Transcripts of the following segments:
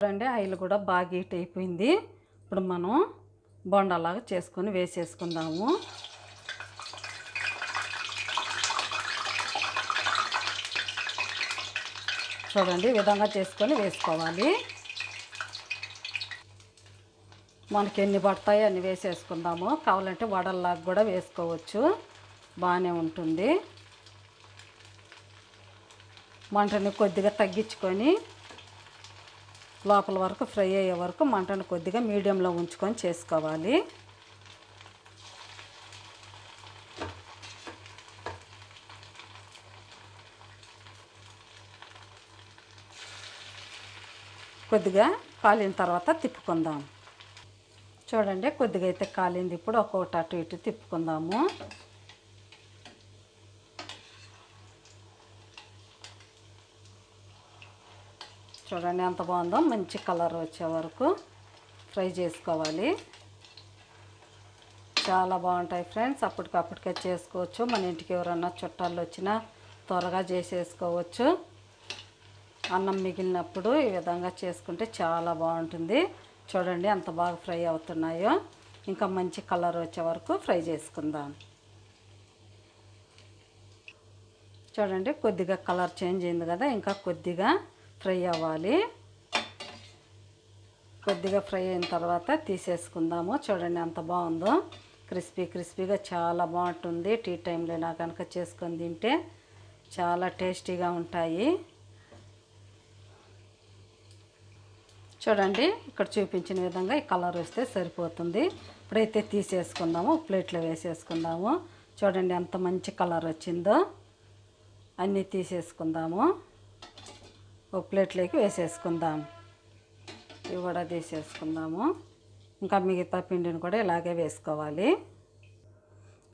చూడండి ఆయిల్ కూడా బాగా హీట్ అయిపోయింది. ఇప్పుడు మనం బొండాలాగా చేసుకొని వేసేసుకుందాము. చూడండి ఈ విధంగా చేసుకొని వేసుకోవాలి. మనకి ఎన్ని పడతాయో అన్ని వేసేసుకుందాము. కావాలంటే వడల్లాగా కూడా వేసుకోవచ్చు, బాగానే ఉంటుంది. మంటని కొద్దిగా తగ్గించుకొని లోపల వరకు ఫ్రై అయ్యే వరకు మంటను కొద్దిగా మీడియంలో ఉంచుకొని చేసుకోవాలి. కొద్దిగా కాలిన తర్వాత తిప్పుకుందాం. చూడండి కొద్దిగా అయితే కాలింది. ఇప్పుడు ఒక్కొక్కటి అటు ఇటు తిప్పుకుందాము. చూడండి ఎంత బాగుందో. మంచి కలర్ వచ్చే వరకు ఫ్రై చేసుకోవాలి. చాలా బాగుంటాయి ఫ్రెండ్స్. అప్పటికప్పటికే చేసుకోవచ్చు. మన ఇంటికి ఎవరన్నా చుట్టాలు వచ్చినా త్వరగా చేసేసుకోవచ్చు. అన్నం మిగిలినప్పుడు ఈ విధంగా చేసుకుంటే చాలా బాగుంటుంది. చూడండి ఎంత బాగా ఫ్రై అవుతున్నాయో. ఇంకా మంచి కలర్ వచ్చే వరకు ఫ్రై చేసుకుందాం. చూడండి కొద్దిగా కలర్ చేంజ్ అయింది కదా, ఇంకా కొద్దిగా ఫ్రై అవ్వాలి. కొద్దిగా ఫ్రై అయిన తర్వాత తీసేసుకుందాము. చూడండి ఎంత బాగుందో. క్రిస్పీగా చాలా బాగుంటుంది. టీ టైంలో నా కనుక చేసుకొని తింటే చాలా టేస్టీగా ఉంటాయి. చూడండి ఇక్కడ చూపించిన విధంగా ఈ కలర్ వస్తే సరిపోతుంది. ఇప్పుడైతే తీసేసుకుందాము. ప్లేట్లో వేసేసుకుందాము. చూడండి ఎంత మంచి కలర్ వచ్చిందో. అన్నీ తీసేసుకుందాము. ఒక ప్లేట్లోకి వేసేసుకుందాం. ఇవి కూడా తీసేసుకుందాము. ఇంకా మిగతా పిండిని కూడా ఇలాగే వేసుకోవాలి.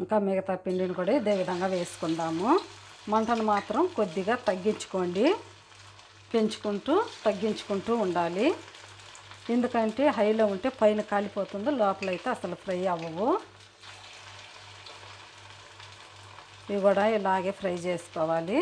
ఇంకా మిగతా పిండిని కూడా ఇదే విధంగా వేసుకుందాము. మంటను మాత్రం కొద్దిగా తగ్గించుకోండి. తగ్గించుకుంటూ ఉండాలి. ఎందుకంటే హైలో ఉంటే పైన కాలిపోతుంది, లోపలైతే అసలు ఫ్రై అవ్వవు. ఇవి కూడా ఇలాగే ఫ్రై చేసుకోవాలి.